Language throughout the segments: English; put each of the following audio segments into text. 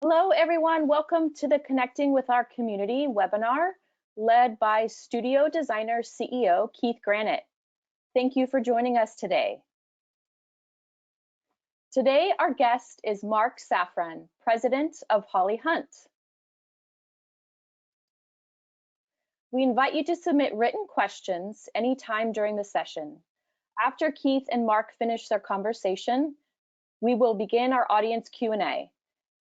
Hello, everyone. Welcome to the Connecting with Our Community webinar led by Studio Designer CEO Keith Granet. Thank you for joining us today. Today, our guest is Marc Szafran, President of Holly Hunt. We invite you to submit written questions anytime during the session. After Keith and Marc finish their conversation, we will begin our audience Q&A.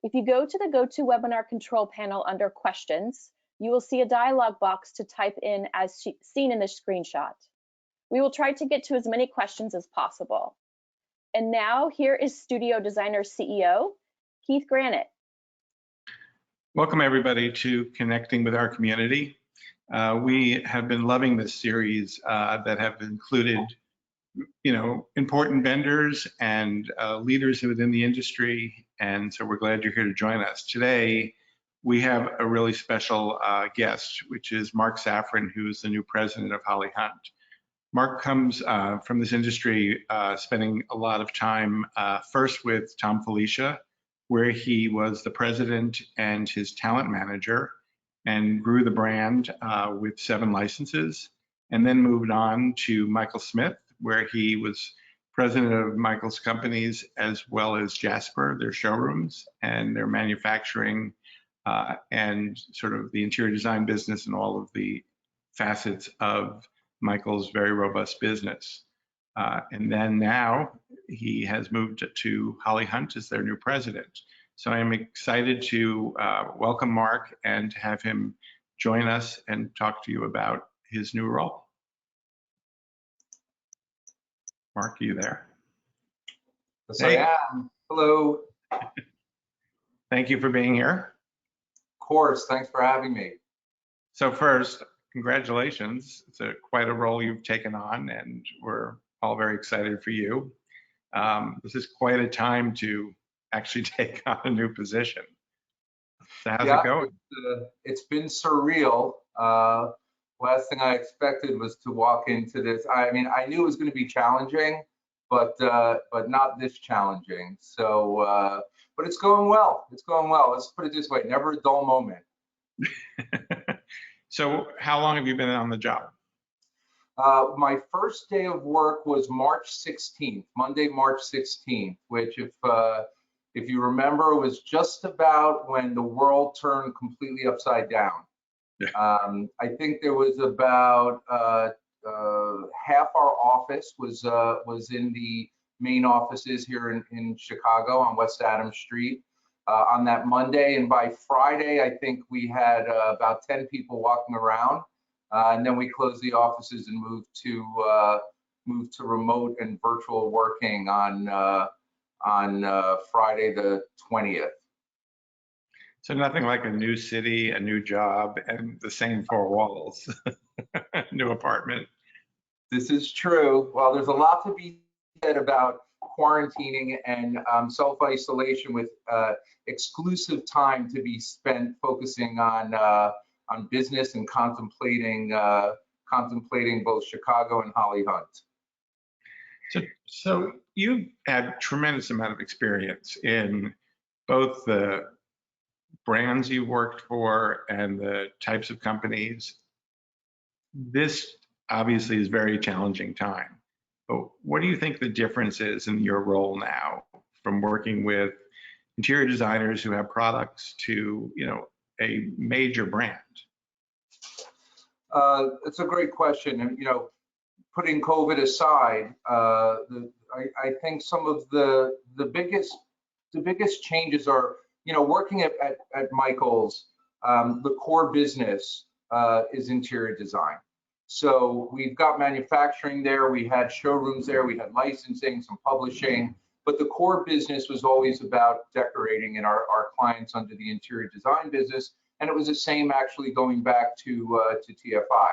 If you go to the GoToWebinar control panel under questions, you will see a dialog box to type in as seen in this screenshot. We will try to get to as many questions as possible. And now here is Studio Designer CEO, Keith Granet. Welcome everybody to Connecting with Our Community. We have been loving this series that have included important vendors and leaders within the industry, and so we're glad you're here to join us. Today, we have a really special guest, which is Marc Szafran, who's the new president of Holly Hunt. Marc comes from this industry, spending a lot of time first with Tom Felicia, where he was the president and his talent manager, and grew the brand with 7 licenses, and then moved on to Michael Smith, where he was president of Michael's companies as well as Jasper, their showrooms and their manufacturing and sort of the interior design business and all of the facets of Michael's very robust business. And then now he has moved to Holly Hunt as their new president. So I'm excited to welcome Marc and have him join us and talk to you about his new role. Marc, are you there? Yes, hey. I am. Hello. Thank you for being here. Of course, thanks for having me. So first, congratulations. It's quite a role you've taken on, and we're all very excited for you. This is quite a time to actually take on a new position. So how's it going? It's been surreal. Last thing I expected was to walk into this. I mean, I knew it was going to be challenging, but not this challenging. So, but it's going well. It's going well. Let's put it this way: never a dull moment. So, how long have you been on the job? My first day of work was March 16th, Monday, March 16th, which, if you remember, was just about when the world turned completely upside down. I think there was about half our office was in the main offices here in Chicago on West Adams Street on that Monday, and by Friday I think we had about 10 people walking around, and then we closed the offices and moved to remote and virtual working on Friday the 20th. So nothing like a new city, a new job, and the same 4 walls, new apartment. This is true. Well, there's a lot to be said about quarantining and self-isolation with exclusive time to be spent focusing on business and contemplating both Chicago and Holly Hunt. So you've had tremendous amount of experience in both the brands you worked for and the types of companies. This obviously is a very challenging time, but what do you think the difference is in your role now, from working with interior designers who have products to a major brand? It's a great question, and putting COVID aside, I think some of the biggest changes are, working at Michael's, the core business is interior design. So we've got manufacturing there, we had showrooms there, we had licensing, some publishing, but the core business was always about decorating and our clients under the interior design business, and it was the same actually going back to TFI.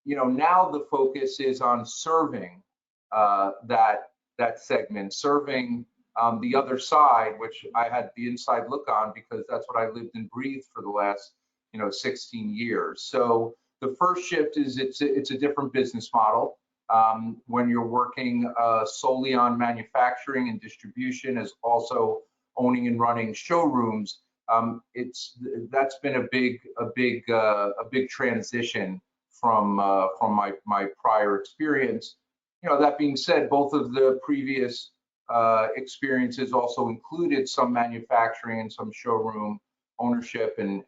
Now the focus is on serving that segment, serving the other side, which I had the inside look on because that's what I lived and breathed for the last 16 years. So the first shift is it's a different business model. When you're working solely on manufacturing and distribution, as also owning and running showrooms, that's been a big transition from my prior experience. You know, that being said, both of the previous experiences also included some manufacturing and some showroom ownership and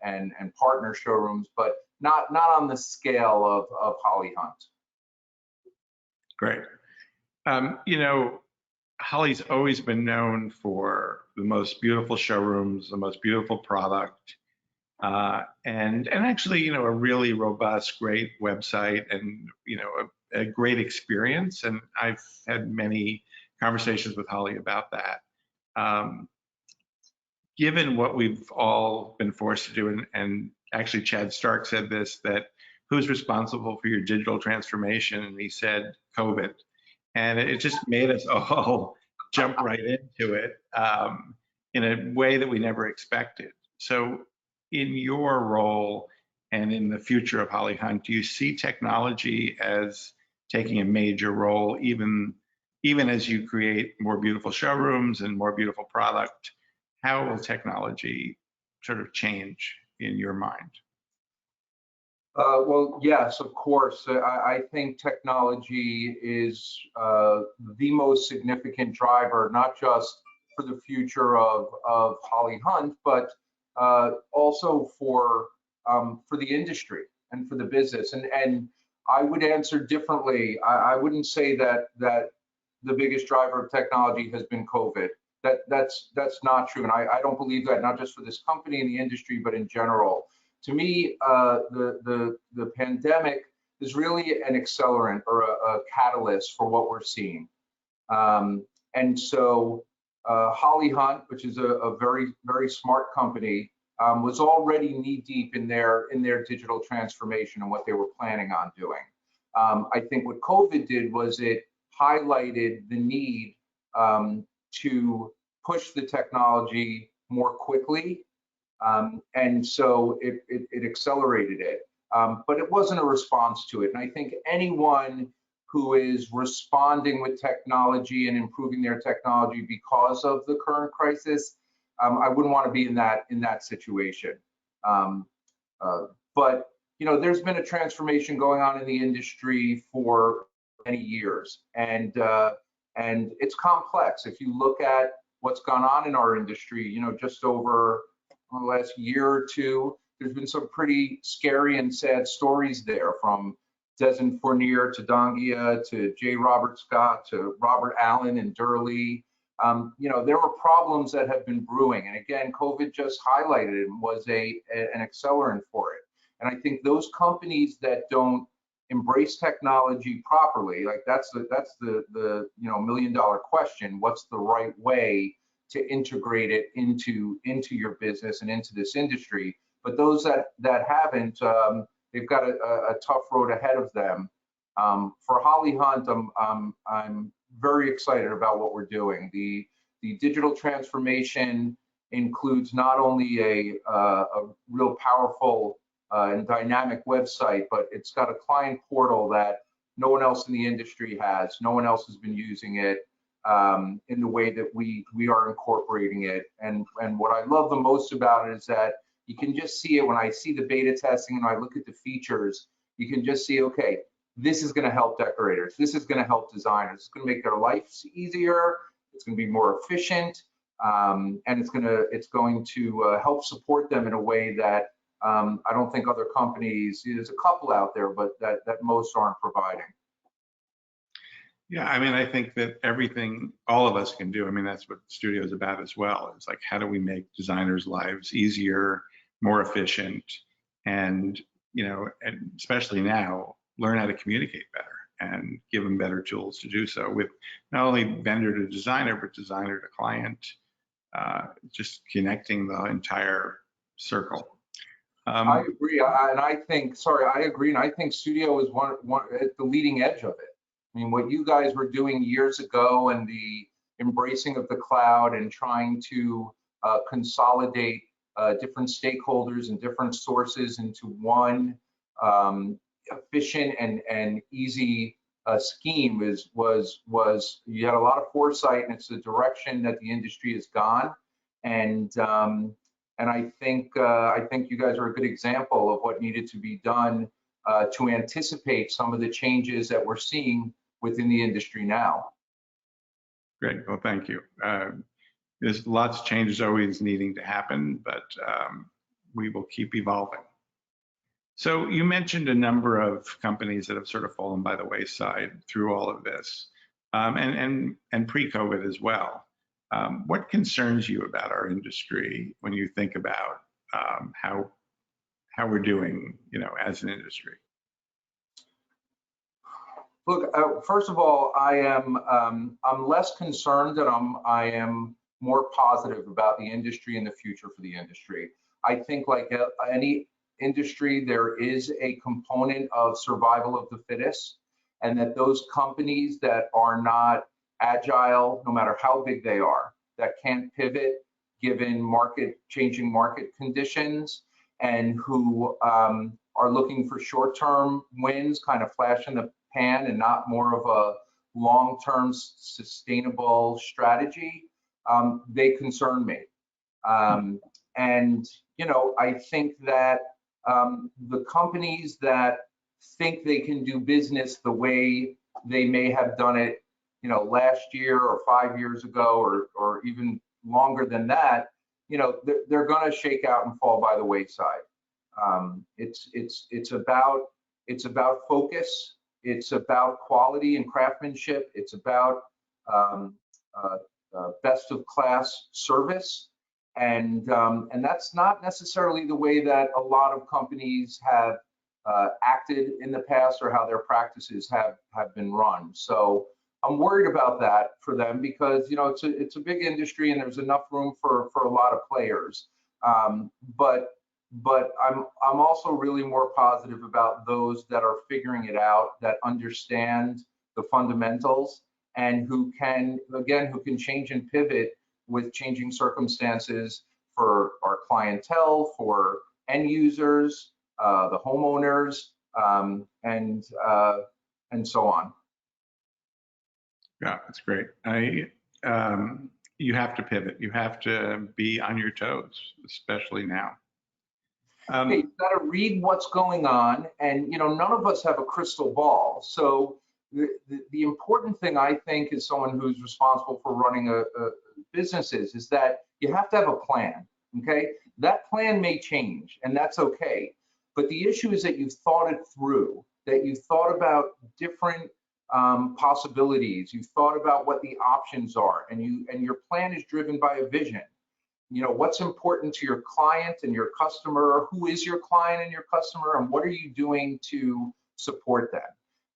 partner showrooms, but not on the scale of Holly Hunt. Great. You know, Holly's always been known for the most beautiful showrooms, the most beautiful product, and actually, you know, a really robust, great website, and you know, a great experience. And I've had many conversations with Holly about that. Given what we've all been forced to do, and actually Chad Stark said this, that who's responsible for your digital transformation? And he said COVID. And it just made us all jump right into it in a way that we never expected. So in your role and in the future of Holly Hunt, do you see technology as taking a major role, even as you create more beautiful showrooms and more beautiful product? How will technology sort of change in your mind? Well, yes, of course. I think technology is the most significant driver, not just for the future of Holly Hunt, but also for the industry and for the business. And I would answer differently. I wouldn't say that the biggest driver of technology has been COVID. That's not true, and I don't believe that, not just for this company and the industry, but in general. To me, the pandemic is really an accelerant or a catalyst for what we're seeing. And so Holly Hunt, which is a very smart company, was already knee deep in their digital transformation and what they were planning on doing. I think what COVID did was it highlighted the need to push the technology more quickly. And so it accelerated it, but it wasn't a response to it. And I think anyone who is responding with technology and improving their technology because of the current crisis, I wouldn't want to be in that situation. But you know, there's been a transformation going on in the industry for many years, and it's complex. If you look at what's gone on in our industry, you know, just over the last year or two, there's been some pretty scary and sad stories there, from Desmond Fournier to Dongia to J. Robert Scott to Robert Allen and Durley. You know, there were problems that have been brewing, and again, COVID just highlighted it and was an accelerant for it. And I think those companies that don't embrace technology properly, like that's the you know, $1 million question: what's the right way to integrate it into your business and into this industry? But those that haven't, they've got a tough road ahead of them. For Holly Hunt, I'm very excited about what we're doing. The digital transformation includes not only a real powerful and dynamic website, but it's got a client portal that no one else in the industry has. No one else has been using it in the way that we are incorporating it. And what I love the most about it is that you can just see it when I see the beta testing and I look at the features. You can just see, okay, this is going to help decorators. This is going to help designers. It's going to make their lives easier. It's going to be more efficient, and it's going to help support them in a way that I don't think other companies. There's a couple out there, but that most aren't providing. Yeah, I mean, I think that everything all of us can do, I mean, that's what studio is about as well. It's like, how do we make designers' lives easier, more efficient, and, you know, and especially now, learn how to communicate better and give them better tools to do so, with not only vendor to designer, but designer to client, just connecting the entire circle. I agree, and I think, I agree, and I think studio is one at the leading edge of it. I mean, what you guys were doing years ago, and the embracing of the cloud and trying to consolidate different stakeholders and different sources into one efficient and easy scheme was you had a lot of foresight, and it's the direction that the industry has gone. And I think you guys are a good example of what needed to be done to anticipate some of the changes that we're seeing within the industry now. Great. Well, thank you. There's lots of changes always needing to happen, but we will keep evolving. So you mentioned a number of companies that have sort of fallen by the wayside through all of this, and pre-COVID as well. What concerns you about our industry when you think about how we're doing, as an industry? Look, first of all, I'm less concerned, and I am more positive about the industry and the future for the industry. I think, like any industry, there is a component of survival of the fittest, and that those companies that are not agile, no matter how big they are, that can't pivot given changing market conditions, and who are looking for short-term wins, kind of flash in the pan, and not more of a long-term sustainable strategy, they concern me. And I think that the companies that think they can do business the way they may have done it, last year or 5 years ago, or even longer than that, they're going to shake out and fall by the wayside. It's about focus. It's about quality and craftsmanship. It's about best of class service. And that's not necessarily the way that a lot of companies have acted in the past, or how their practices have been run. So I'm worried about that for them, because it's a big industry and there's enough room for a lot of players. But I'm also really more positive about those that are figuring it out, that understand the fundamentals, and who can change and pivot with changing circumstances for our clientele, for end users, the homeowners, and so on. Yeah, that's great. You have to pivot. You have to be on your toes, especially now. You've got to read what's going on, and none of us have a crystal ball. So the important thing, I think, as someone who's responsible for running a business is that you have to have a plan. Okay, that plan may change, and that's okay. But the issue is that you've thought it through, that you've thought about different possibilities. You've thought about what the options are, and your plan is driven by a vision. What's important to your client and your customer, who is your client and your customer, and what are you doing to support them?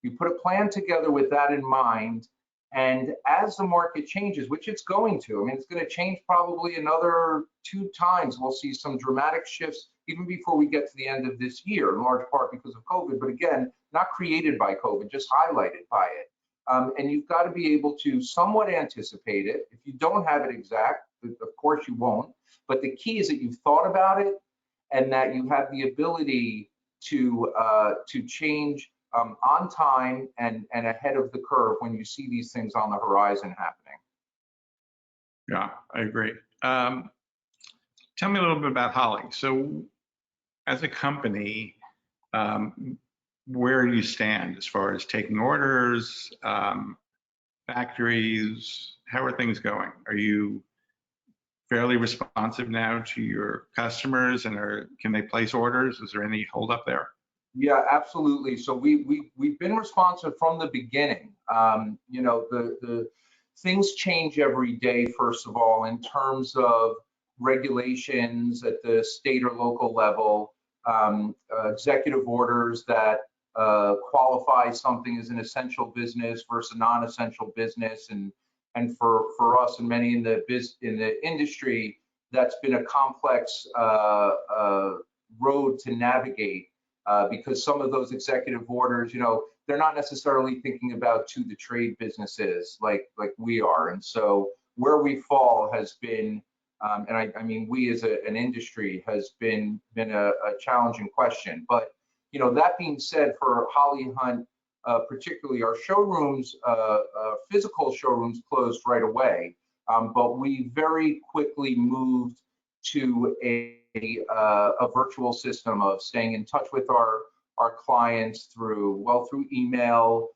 You put a plan together with that in mind, and as the market changes, which it's going to, it's going to change probably another 2 times. We'll see some dramatic shifts even before we get to the end of this year, in large part because of COVID, but again, not created by COVID, just highlighted by it. And you've got to be able to somewhat anticipate it. If you don't have it exact, of course you won't, but the key is that you've thought about it, and that you have the ability to change on time and ahead of the curve when you see these things on the horizon happening. Yeah, I agree. Tell me a little bit about Holley. So as a company, where do you stand as far as taking orders, factories? How are things going? Are you fairly responsive now to your customers, and can they place orders? Is there any hold up there? Yeah, absolutely. So we've been responsive from the beginning. The things change every day, first of all, in terms of regulations at the state or local level, executive orders that qualify something as an essential business versus a non-essential business, and for us and many in the industry, that's been a complex road to navigate, because some of those executive orders, they're not necessarily thinking about to the trade businesses like we are. And so where we fall has been, and I mean we as an industry, has been a challenging question. But that being said, for Holley Hunt, particularly our showrooms, physical showrooms closed right away. but we very quickly moved to a virtual system of staying in touch with our clients through email,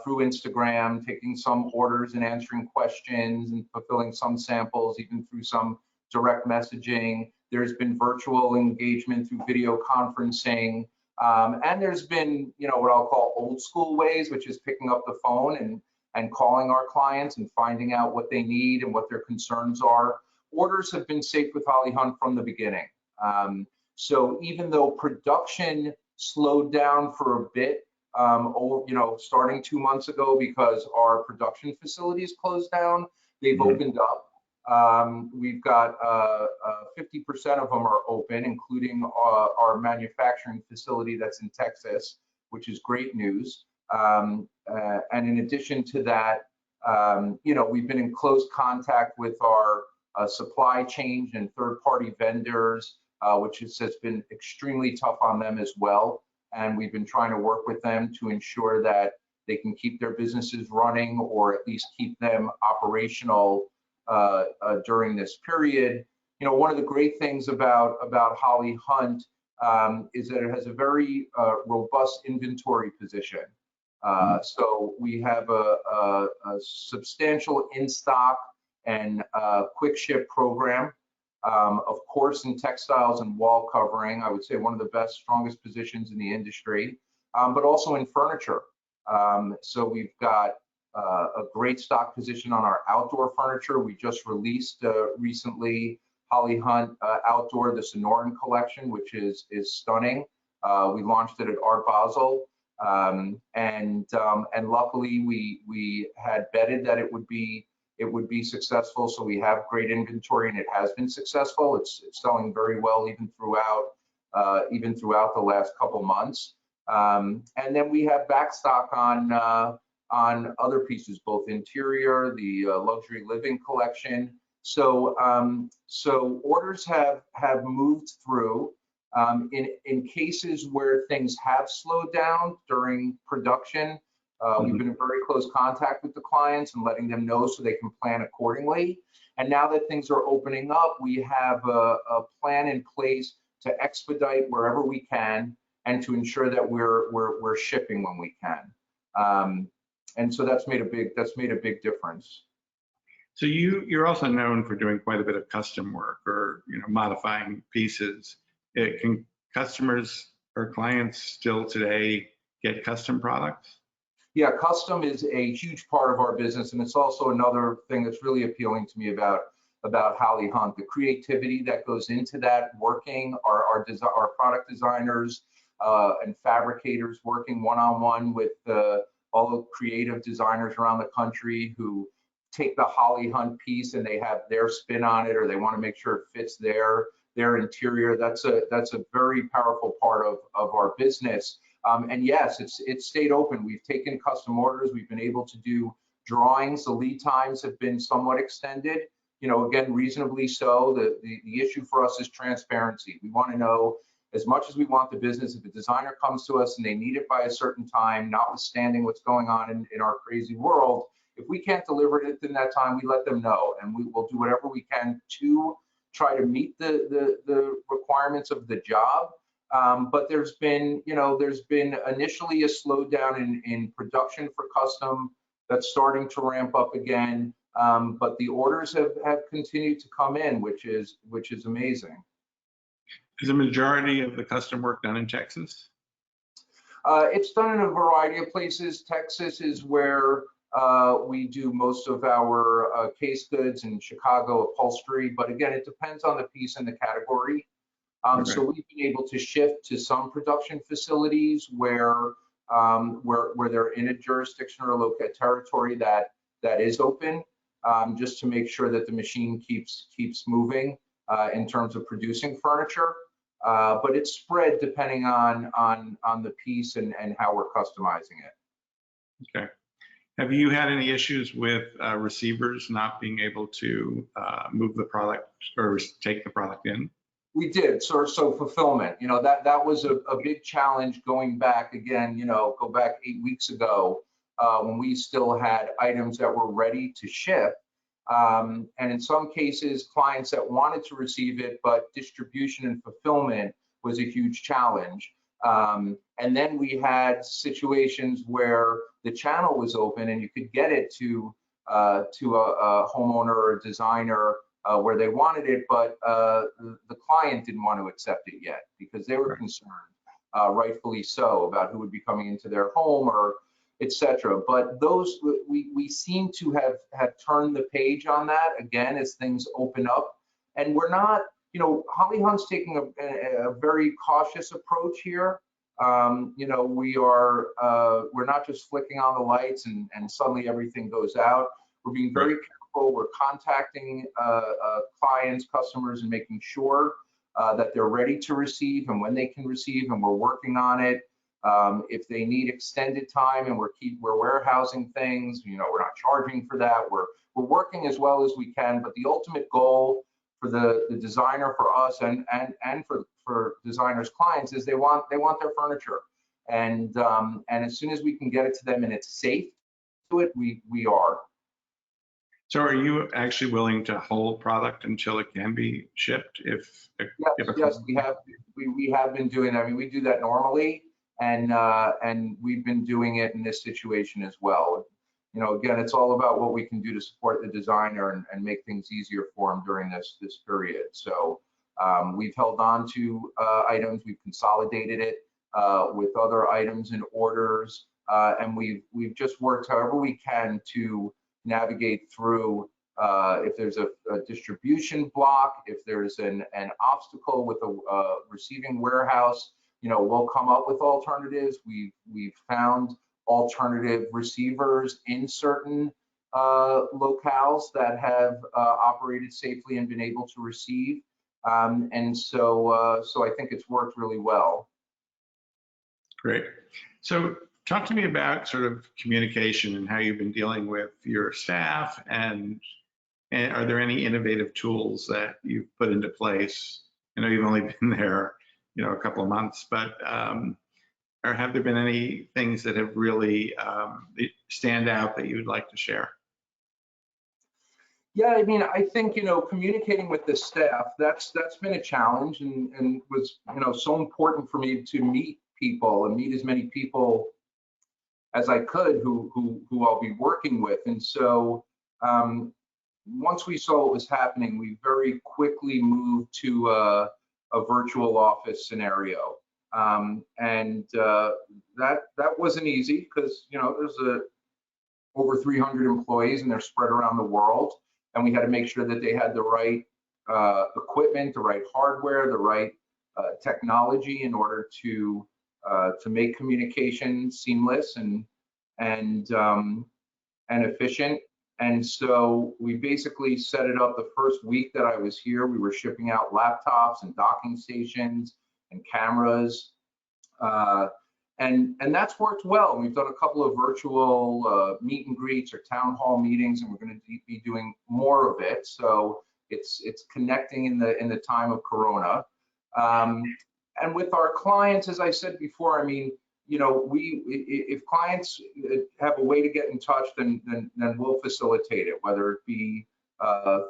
through Instagram, taking some orders and answering questions and fulfilling some samples, even through some direct messaging. There's been virtual engagement through video conferencing. And there's been, what I'll call old school ways, which is picking up the phone and calling our clients and finding out what they need and what their concerns are. Orders have been safe with Holly Hunt from the beginning. So even though production slowed down for a bit, starting 2 months ago because our production facilities closed down, they've opened up. We've got 50% of them are open, including our manufacturing facility that's in Texas, which is great news. And in addition to that, we've been in close contact with our supply chain and third-party vendors, which has been extremely tough on them as well. And we've been trying to work with them to ensure that they can keep their businesses running or at least keep them operational during this period. One of the great things about Holly Hunt is that it has a very robust inventory position. So we have a substantial in-stock and quick ship program. Of course, in textiles and wall covering, I would say one of the best, strongest positions in the industry, but also in furniture. So we've got a great stock position on our outdoor furniture. We just released recently Holly Hunt Outdoor, the Sonoran collection, which is stunning. We launched it at Art Basel, and luckily we had betted that it would be successful. So we have great inventory, and it has been successful. It's selling very well even throughout the last couple months. And then we have backstock on other pieces, both interior, the luxury living collection. So orders have moved through. In cases where things have slowed down during production, we've been in very close contact with the clients and letting them know so they can plan accordingly. And now that things are opening up, we have a plan in place to expedite wherever we can and to ensure that we're shipping when we can. And so that's made a big difference. So you're also known for doing quite a bit of custom work or modifying pieces. Can customers or clients still today get custom products? Yeah, custom is a huge part of our business, and it's also another thing that's really appealing to me about Holly Hunt. The creativity that goes into that, working our product designers and fabricators working one-on-one with all the creative designers around the country who take the Holly Hunt piece and they have their spin on it, or they want to make sure it fits their interior. That's a very powerful part of our business. And yes, it's stayed open. We've taken custom orders. We've been able to do drawings. The lead times have been somewhat extended, again, reasonably so. The issue for us is transparency. We want to know as much as we want the business. If a designer comes to us and they need it by a certain time, notwithstanding what's going on in our crazy world, if we can't deliver it in that time, we let them know, and we will do whatever we can to try to meet the requirements of the job. But there's been initially a slowdown in production for custom that's starting to ramp up again. But the orders have continued to come in, which is amazing. Is the majority of the custom work done in Texas? It's done in a variety of places. Texas is where we do most of our case goods, in Chicago upholstery. But again, it depends on the piece and the category. Okay. So we've been able to shift to some production facilities where they're in a jurisdiction or a local territory that is open, just to make sure that the machine keeps moving in terms of producing furniture. But it's spread depending on the piece and how we're customizing it. Okay. Have you had any issues with receivers not being able to move the product or take the product in? We did. So fulfillment, that was a big challenge going back again, go back 8 weeks ago when we still had items that were ready to ship. And in some cases, clients that wanted to receive it, but distribution and fulfillment was a huge challenge. And then we had situations where the channel was open and you could get it to a homeowner or a designer where they wanted it, but the client didn't want to accept it yet because they were concerned, rightfully so, about who would be coming into their home or etc. But those, we seem to have turned the page on that again as things open up, and we're not, you know, Holly Hunt's taking a very cautious approach here. You know, we're not just flicking on the lights and suddenly everything goes out. We're being very careful. We're contacting clients, customers, and making sure that they're ready to receive and when they can receive, and we're working on it. If they need extended time and we're warehousing things, you know, we're not charging for that. We're working as well as we can, but the ultimate goal for the designer, for us, and for designers' clients is they want their furniture, and as soon as we can get it to them and it's safe to it, we are. So are you actually willing to hold product until it can be shipped? Yes, we have been doing that. I mean, we do that normally, and we've been doing it in this situation as well. You know, again, it's all about what we can do to support the designer and make things easier for them during this period. So we've held on to items, we've consolidated it with other items and orders, and we've just worked however we can to navigate through if there's a distribution block, if there's an obstacle with a receiving warehouse. You know, we'll come up with alternatives. We've found alternative receivers in certain locales that have operated safely and been able to receive, and so I think it's worked really well. Great. So talk to me about sort of communication and how you've been dealing with your staff, and are there any innovative tools that you've put into place? I know you've only been there, you know, a couple of months, but or have there been any things that have really stand out that you would like to share? Yeah, I mean, I think, you know, communicating with the staff, that's been a challenge, and was, you know, so important for me to meet people and meet as many people as I could who I'll be working with. And so once we saw what was happening, we very quickly moved to a virtual office scenario. And that wasn't easy because, you know, there's over 300 employees and they're spread around the world. And we had to make sure that they had the right equipment, the right hardware, the right technology in order to make communication seamless and efficient. And so we basically set it up the first week that I was here. We were shipping out laptops and docking stations and cameras, and that's worked well. We've done a couple of virtual meet and greets or town hall meetings, and we're going to be doing more of it. So it's connecting in the time of Corona. And with our clients, as I said before, I mean, you know, if clients have a way to get in touch, then we'll facilitate it, whether it be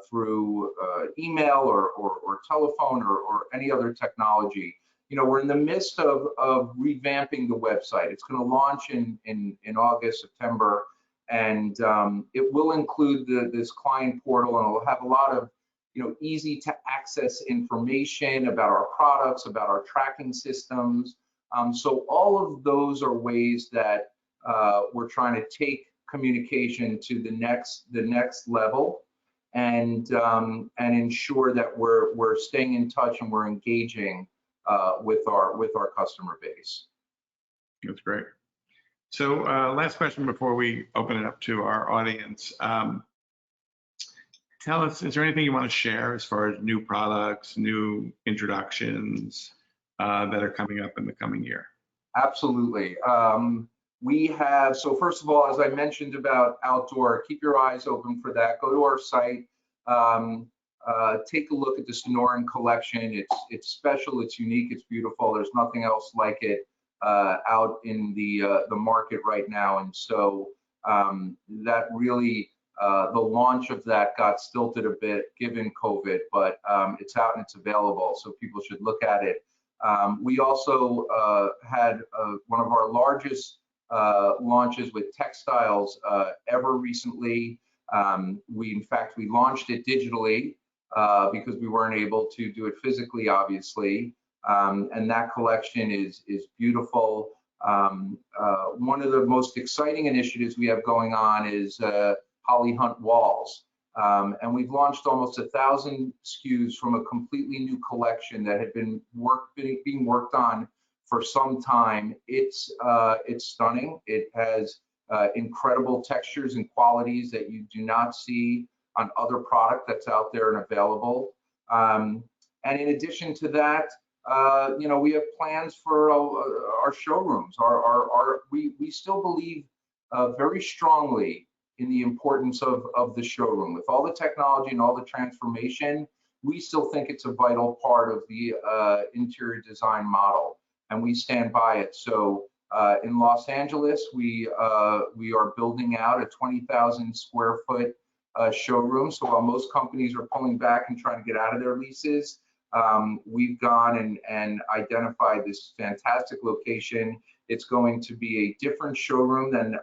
through email or telephone or any other technology. You know, we're in the midst of revamping the website. It's going to launch in August, September, and it will include this client portal, and it'll have a lot of, you know, easy to access information about our products, about our tracking systems. So all of those are ways that we're trying to take communication to the next level, and ensure that we're staying in touch and we're engaging with our customer base. That's great. So last question before we open it up to our audience. Tell us, is there anything you want to share as far as new products, new introductions that are coming up in the coming year? Absolutely. We have, so first of all, as I mentioned about outdoor, keep your eyes open for that. Go to our site, take a look at the Sonoran collection. It's special, it's unique, it's beautiful. There's nothing else like it out in the market right now. And so that really The launch of that got stilted a bit given COVID, but it's out and it's available, so people should look at it. We also had one of our largest launches with textiles ever recently. In fact, we launched it digitally because we weren't able to do it physically, obviously. And that collection is beautiful. One of the most exciting initiatives we have going on is Holly Hunt walls. And we've launched almost 1,000 SKUs from a completely new collection that had been being worked on for some time. It's stunning. It has incredible textures and qualities that you do not see on other product that's out there and available. And in addition to that, we have plans for our showrooms. We still believe very strongly in the importance of the showroom. With all the technology and all the transformation, we still think it's a vital part of the interior design model, and we stand by it. So in Los Angeles, we are building out a 20,000 square foot showroom. So while most companies are pulling back and trying to get out of their leases, we've gone and identified this fantastic location. It's going to be a different showroom than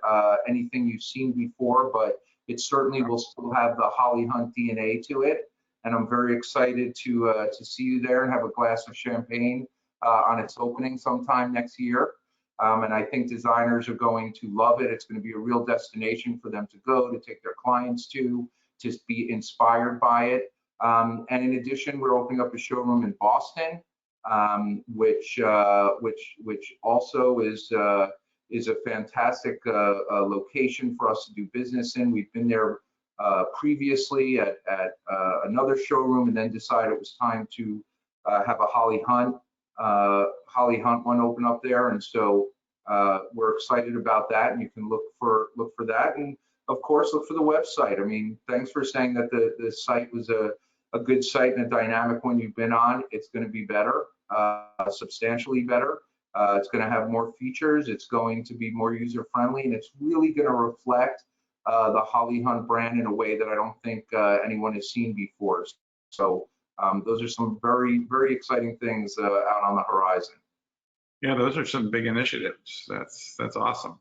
anything you've seen before, but it certainly will still have the Holly Hunt DNA to it. And I'm very excited to see you there and have a glass of champagne on its opening sometime next year. And I think designers are going to love it. It's going to be a real destination for them to go, to take their clients to be inspired by it. And in addition, we're opening up a showroom in Boston, which also is a fantastic location for us to do business in. We've been there previously at another showroom, and then decided it was time to have a Holly Hunt one open up there, and so we're excited about that. And you can look for that, and of course look for the website. I mean, thanks for saying that the site was a good site and a dynamic one you've been on. It's going to be better, substantially better. It's going to have more features. It's going to be more user friendly, and it's really going to reflect the Holly Hunt brand in a way that I don't think anyone has seen before. So those are some very, very exciting things out on the horizon. Yeah, those are some big initiatives. That's awesome.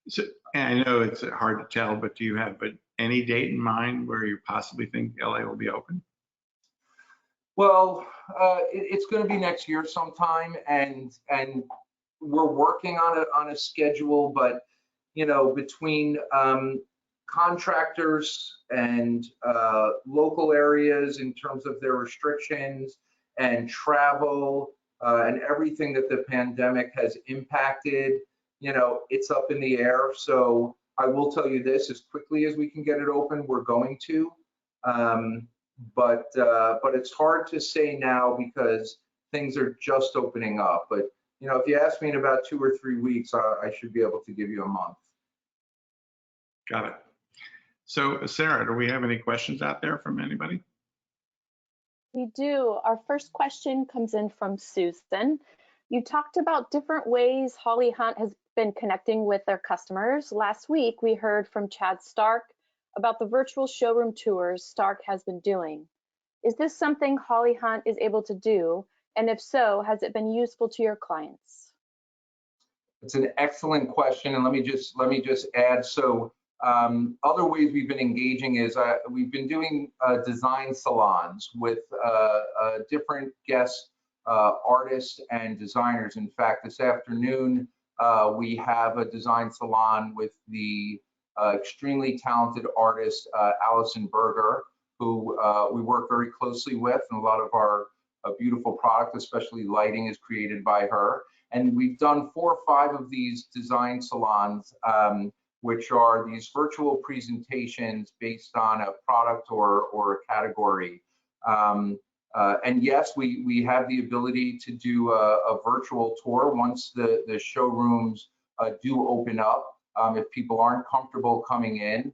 So, and I know it's hard to tell, but do you have any date in mind where you possibly think LA will be open? Well, it's going to be next year sometime, and we're working on a schedule. But between contractors and local areas in terms of their restrictions and travel and everything that the pandemic has impacted, it's up in the air. So I will tell you this: as quickly as we can get it open, we're going to. But it's hard to say now because things are just opening up. But if you ask me in about 2 or 3 weeks, I should be able to give you a month. Got it. So Sarah, do we have any questions out there from anybody? We do. Our first question comes in from Susan. You talked about different ways Holly Hunt has been connecting with their customers. Last week, we heard from Chad Stark about the virtual showroom tours Stark has been doing. Is this something Holly Hunt is able to do? And if so, has it been useful to your clients? It's an excellent question, and let me just add. So other ways we've been engaging is we've been doing design salons with different guest artists and designers. In fact, this afternoon we have a design salon with the extremely talented artist Allison Berger, who we work very closely with, and a lot of our beautiful product, especially lighting, is created by her. And we've done 4 or 5 of these design salons, which are these virtual presentations based on a product or a category. And yes, we have the ability to do a virtual tour once the showrooms do open up. If people aren't comfortable coming in,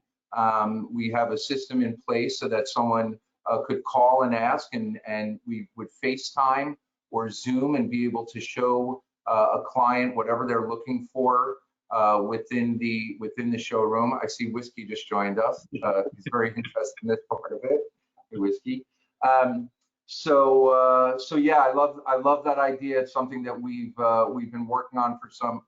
we have a system in place so that someone could call and ask, and we would FaceTime or Zoom and be able to show a client whatever they're looking for within the showroom. I see Whiskey just joined us. He's very interested in this part of it. Hey, Whiskey. So yeah, I love that idea. It's something that we've been working on for some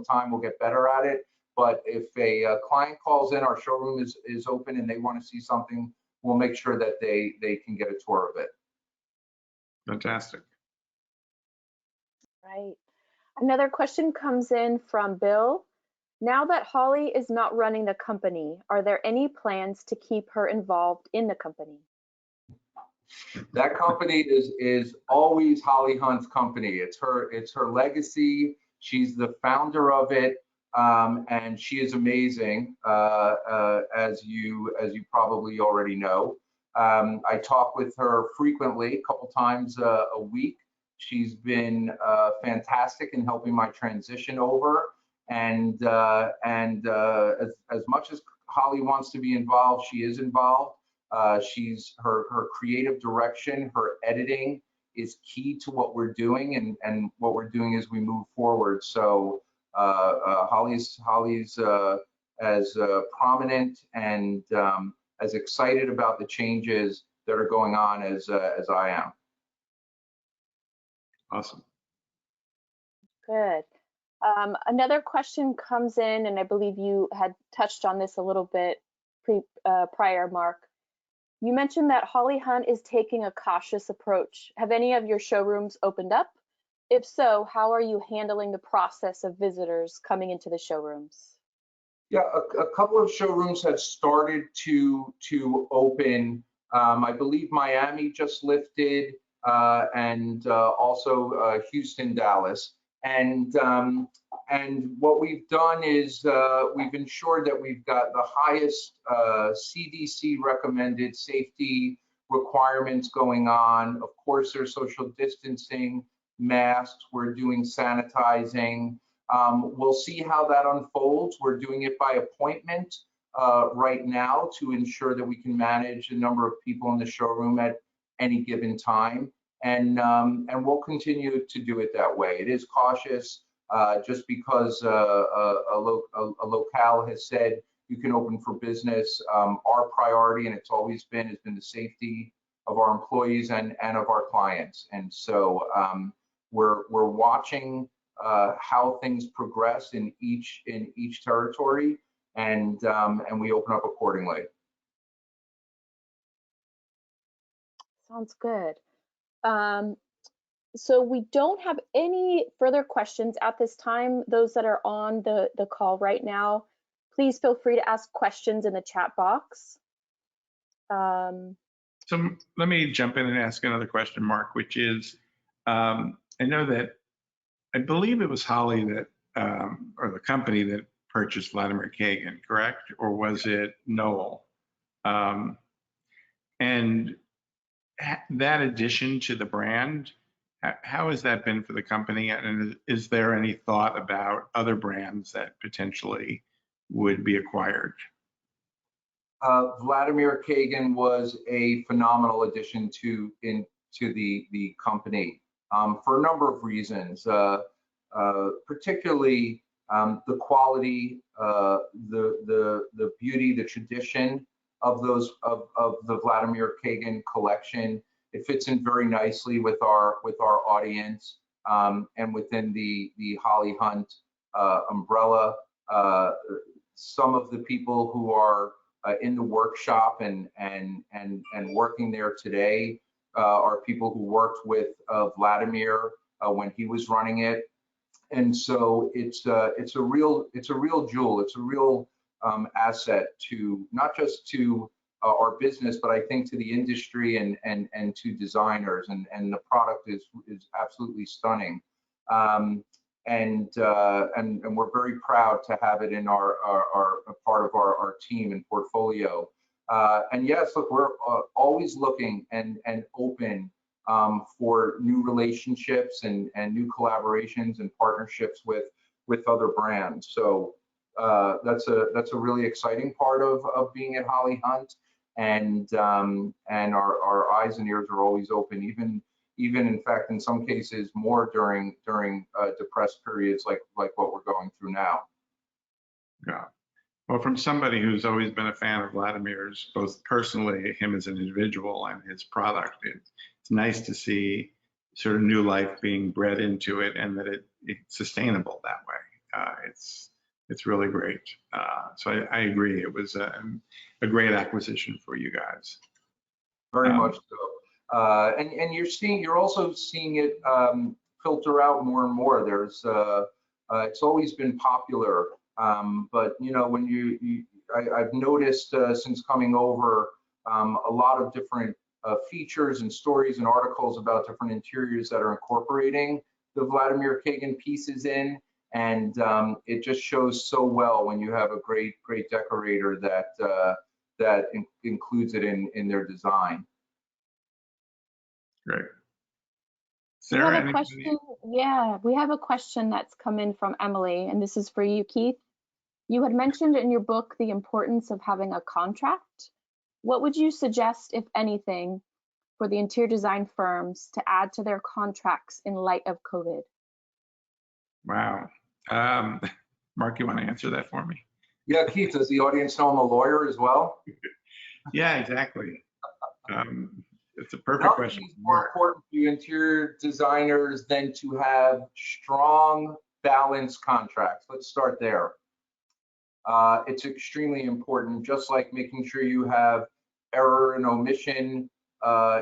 time. We'll get better at it. But if a client calls in, our showroom is open and they want to see something, we'll make sure that they can get a tour of it. Fantastic. Right. Another question comes in from Bill. Now that Holly is not running the company, are there any plans to keep her involved in the company? That company is always Holly Hunt's company. It's her legacy. She's the founder of it, and she is amazing, as you probably already know. I talk with her frequently, a couple times a week. She's been fantastic in helping my transition over, and as much as Holly wants to be involved, she is involved. She's her creative direction, her editing is key to what we're doing and what we're doing as we move forward. So Holly's as prominent and as excited about the changes that are going on as I am. Awesome. Good. Another question comes in, and I believe you had touched on this a little bit prior, Mark. You mentioned that Holly Hunt is taking a cautious approach. Have any of your showrooms opened up? If so, how are you handling the process of visitors coming into the showrooms? Yeah, a couple of showrooms have started to open. I believe Miami just lifted, and also Houston, Dallas. And what we've done is we've ensured that we've got the highest CDC recommended safety requirements going on. Of course, there's social distancing, masks, we're doing sanitizing. We'll see how that unfolds. We're doing it by appointment right now to ensure that we can manage the number of people in the showroom at any given time. And we'll continue to do it that way. It is cautious, just because a locale has said you can open for business. Our priority, and it's always been, has been the safety of our employees and of our clients. And so we're watching how things progress in each territory, and we open up accordingly. Sounds good. So we don't have any further questions at this time. Those that are on the call right now, please feel free to ask questions in the chat box. So let me jump in and ask another question, Mark, which is, I know that I believe it was Holly that, or the company that purchased Vladimir Kagan, correct? Or was it Noel? And that addition to the brand, how has that been for the company? And is there any thought about other brands that potentially would be acquired? Vladimir Kagan was a phenomenal addition to the company for a number of reasons, particularly the quality, the beauty, the tradition of the Vladimir Kagan collection. It fits in very nicely with our audience, and within the Holly Hunt umbrella. Some of the people who are in the workshop and working there today are people who worked with Vladimir when he was running it, and so it's a real jewel. It's a real asset to not just to our business, but I think to the industry and to designers, and the product is absolutely stunning. And we're very proud to have it in our part of our team and portfolio. And yes, look, we're always looking and open for new relationships and new collaborations and partnerships with other brands. So that's a really exciting part of being at Holly Hunt, and our eyes and ears are always open, even in fact in some cases more during depressed periods like what we're going through now. Yeah. Well, from somebody who's always been a fan of Vladimir's, both personally, him as an individual and his product, it's nice to see sort of new life being bred into it and that it's sustainable that way. It's really great. So I agree. It was a great acquisition for you guys. Very much so. And you're also seeing it filter out more and more. It's always been popular, but when I've noticed since coming over a lot of different features and stories and articles about different interiors that are incorporating the Vladimir Kagan pieces in, and it just shows so well when you have a great decorator that includes it in their design. Great. Sarah, Sarah, we have a question. Yeah, we have a question that's come in from Emily, and this is for you, Keith. You had mentioned in your book the importance of having a contract. What would you suggest, if anything, for the interior design firms to add to their contracts in light of COVID? Wow. Mark, you want to answer that for me? Yeah, Keith, does the audience know I'm a lawyer as well? Yeah, exactly. It's a perfect question. Nothing is more important to interior designers than to have strong, balanced contracts. Let's start there. It's extremely important, just like making sure you have error and omission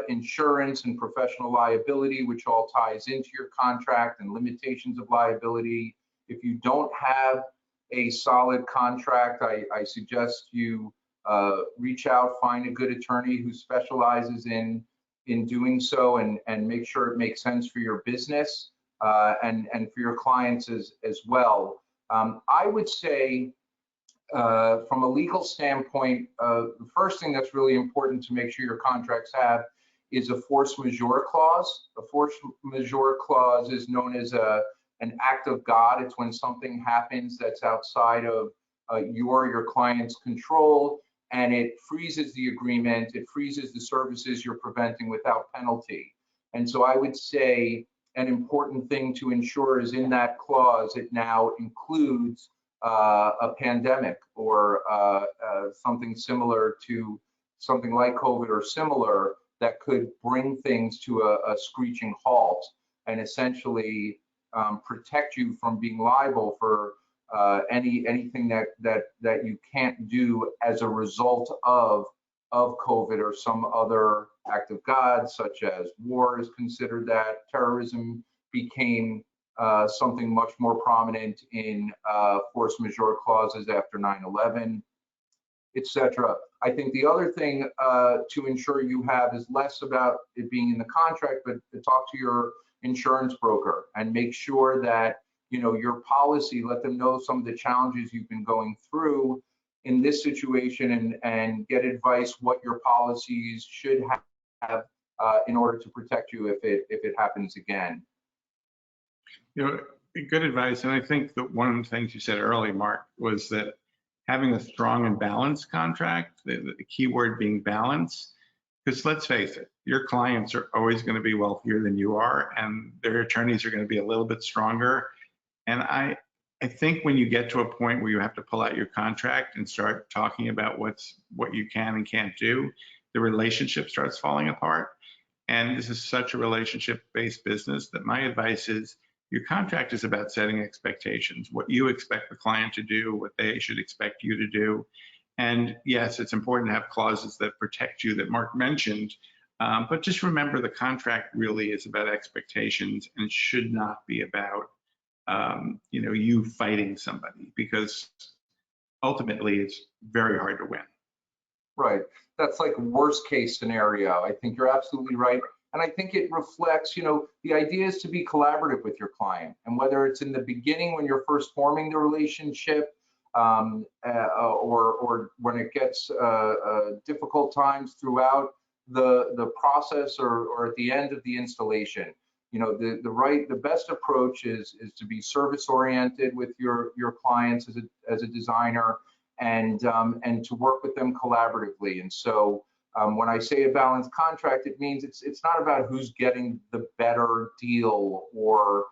insurance and professional liability, which all ties into your contract, and limitations of liability. If you don't have a solid contract, I suggest you reach out, find a good attorney who specializes in doing so, and make sure it makes sense for your business and for your clients as well. I would say from a legal standpoint, the first thing that's really important to make sure your contracts have is a force majeure clause. A force majeure clause is known as an act of God. It's when something happens that's outside of your client's control, and it freezes the agreement, it freezes the services you're preventing without penalty. And so I would say an important thing to ensure is in that clause, it now includes a pandemic or something similar to something like COVID or similar that could bring things to a screeching halt and essentially protect you from being liable for anything that you can't do as a result of COVID or some other act of God, such as war is considered that. Terrorism became something much more prominent in force majeure clauses after 9/11, etc. I think the other thing to ensure you have is less about it being in the contract, but to talk to your insurance broker and make sure that your policy, let them know some of the challenges you've been going through in this situation, and get advice what your policies should have in order to protect you if it happens again. Good advice. And I think that one of the things you said earlier, Mark, was that having a strong and balanced contract, the key word being balance, because let's face it, your clients are always going to be wealthier than you are, and their attorneys are going to be a little bit stronger. And I think when you get to a point where you have to pull out your contract and start talking about what you can and can't do, the relationship starts falling apart. And this is such a relationship-based business that my advice is your contract is about setting expectations, what you expect the client to do, what they should expect you to do. And yes, it's important to have clauses that protect you that Mark mentioned, but just remember the contract really is about expectations and should not be about you fighting somebody, because ultimately it's very hard to win. Right. That's like worst case scenario. I think you're absolutely right. And I think it reflects, the idea is to be collaborative with your client. And whether it's in the beginning when you're first forming the relationship, or when it gets difficult times throughout the process, or at the end of the installation, the best approach is to be service oriented with your clients as a designer, and to work with them collaboratively. And so when I say a balanced contract, it means it's not about who's getting the better deal or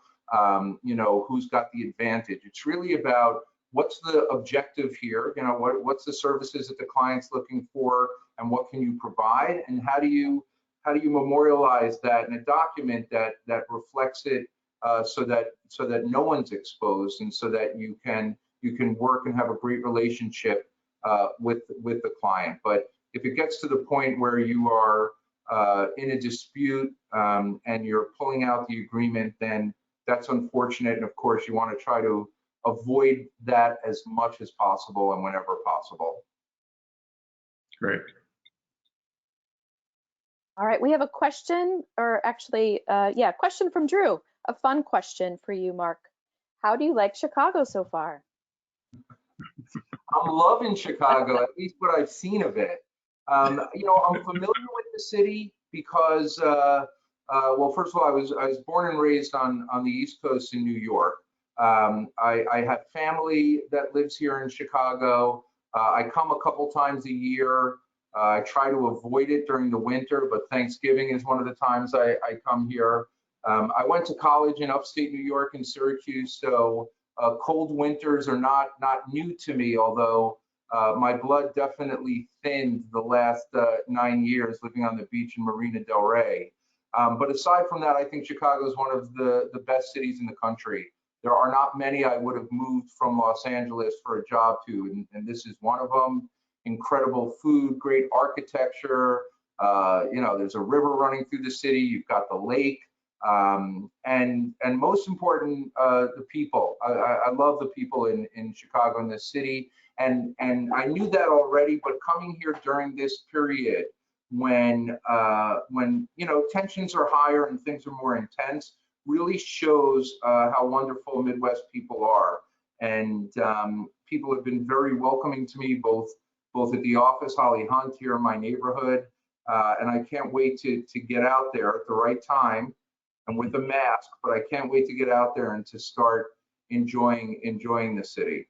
who's got the advantage. It's really about what's the objective here? You know, what's the services that the client's looking for, and what can you provide, and how do you memorialize that in a document that reflects it, so that no one's exposed, and so that you can work and have a great relationship with the client. But if it gets to the point where you are in a dispute and you're pulling out the agreement, then that's unfortunate. And of course, you want to try to avoid that as much as possible and whenever possible. Great. All right, we have a question, or actually, question from Drew. A fun question for you, Mark. How do you like Chicago so far? I'm loving Chicago, at least what I've seen of it. You know, I'm familiar with the city because, well, first of all, I was born and raised on the East Coast in New York. I have family that lives here in Chicago. I come a couple times a year. I try to avoid it during the winter, but Thanksgiving is one of the times I come here. I went to college in upstate New York in Syracuse, so cold winters are not new to me, although my blood definitely thinned the last 9 years living on the beach in Marina Del Rey. But aside from that, I think Chicago is one of the best cities in the country. There are not many I would have moved from Los Angeles for a job to, and this is one of them. Incredible food, great architecture. You know, there's a river running through the city. You've got the lake, and most important, the people. I love the people in Chicago, in this city, and I knew that already. But coming here during this period, when you know, tensions are higher and things are more intense, really shows how wonderful Midwest people are. And people have been very welcoming to me, both at the office, Holly Hunt, here in my neighborhood, and I can't wait to get out there at the right time and with a mask, but I can't wait to get out there and to start enjoying the city.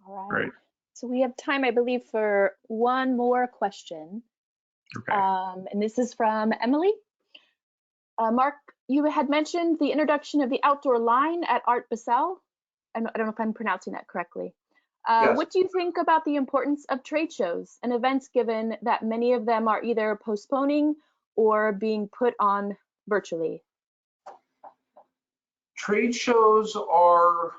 All right. Great. So we have time, I believe, for one more question. Okay. And this is from Emily. Mark, you had mentioned the introduction of the outdoor line at Art Basel. I don't know if I'm pronouncing that correctly. Yes. What do you think about the importance of trade shows and events, given that many of them are either postponing or being put on virtually? Trade shows are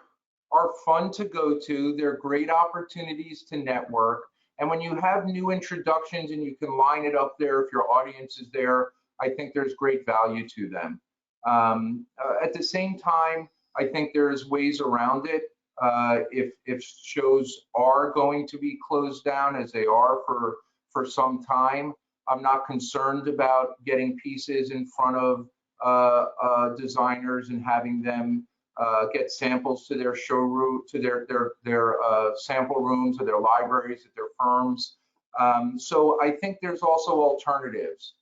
fun to go to. They're great opportunities to network. And when you have new introductions and you can line it up there, if your audience is there, I think there's great value to them. At the same time, I think there's ways around it. If shows are going to be closed down, as they are for some time, I'm not concerned about getting pieces in front of designers and having them get samples to their showroom, to their sample rooms, or their libraries, at their firms. So I think there's also alternatives.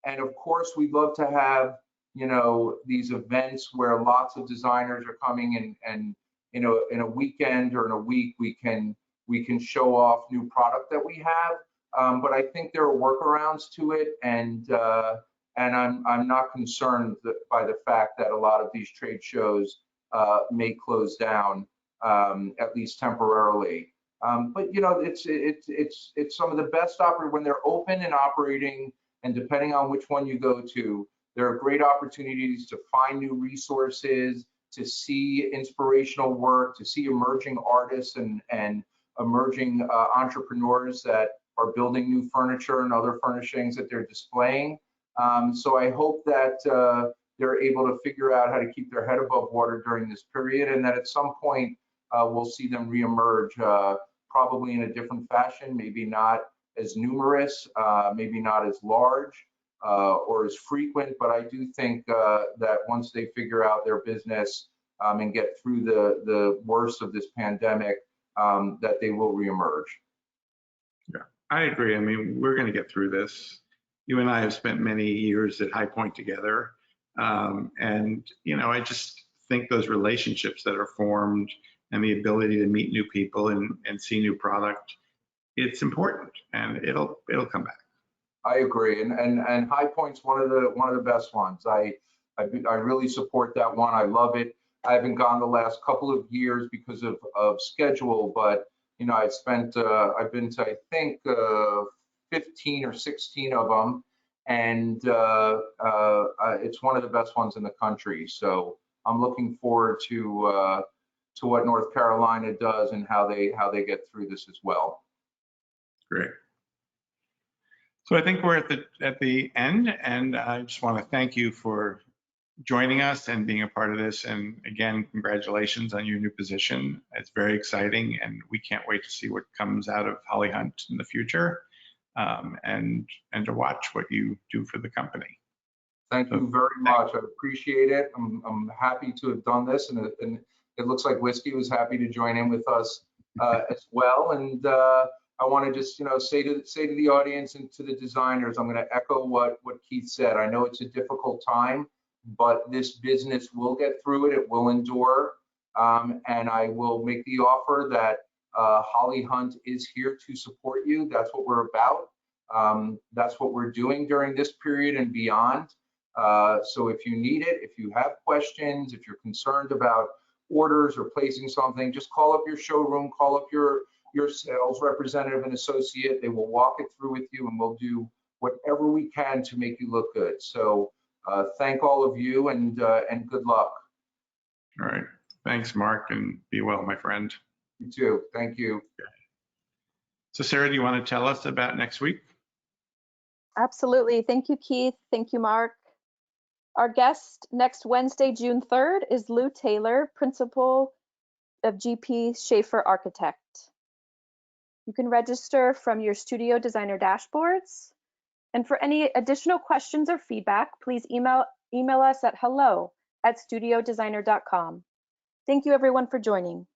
And of course, we'd love to have, you know, these events where lots of designers are coming, and you know, in a weekend or in a week, we can show off new product that we have. But I think there are workarounds to it, and I'm not concerned by the fact that a lot of these trade shows may close down, at least temporarily. But you know, it's some of the best when they're open and operating, and depending on which one you go to, there are great opportunities to find new resources, to see inspirational work, to see emerging artists and emerging entrepreneurs that are building new furniture and other furnishings that they're displaying. So I hope that they're able to figure out how to keep their head above water during this period, and that at some point we'll see them reemerge, probably in a different fashion, maybe not as numerous, maybe not as large or as frequent, but I do think that once they figure out their business and get through the worst of this pandemic, that they will reemerge. Yeah, I agree. I mean, we're going to get through this. You and I have spent many years at High Point together. And, you know, I just think those relationships that are formed and the ability to meet new people and see new product, it's important, and it'll come back. I agree, and High Point's one of the best ones. I really support that one. I love it. I haven't gone the last couple of years because of schedule, but you know, I've been to, I think, 15 or 16 of them, and it's one of the best ones in the country. So I'm looking forward to what North Carolina does and how they get through this as well. Great. So I think we're at the end, and I just want to thank you for joining us and being a part of this. And again, congratulations on your new position. It's very exciting, and we can't wait to see what comes out of Holly Hunt in the future, and to watch what you do for the company. Thank you very much. I appreciate it. I'm happy to have done this, and it looks like Whiskey was happy to join in with us as well. And I want to just, you know, say to the audience and to the designers, I'm going to echo what Keith said. I know it's a difficult time, but this business will get through it. It will endure, and I will make the offer that Holly Hunt is here to support you. That's what we're about. That's what we're doing during this period and beyond. So if you need it, if you have questions, if you're concerned about orders or placing something, just call up your showroom, call up your sales representative and associate. They will walk it through with you, and we'll do whatever we can to make you look good. So thank all of you, and good luck. All right. Thanks, Mark, and be well, my friend. You too. Thank you. Okay. So Sarah, do you want to tell us about next week? Absolutely. Thank you, Keith. Thank you, Mark. Our guest next Wednesday, June 3rd, is Lou Taylor, Principal of GP Schaefer Architect. You can register from your Studio Designer dashboards. And for any additional questions or feedback, please email us at hello@studiodesigner.com. Thank you, everyone, for joining.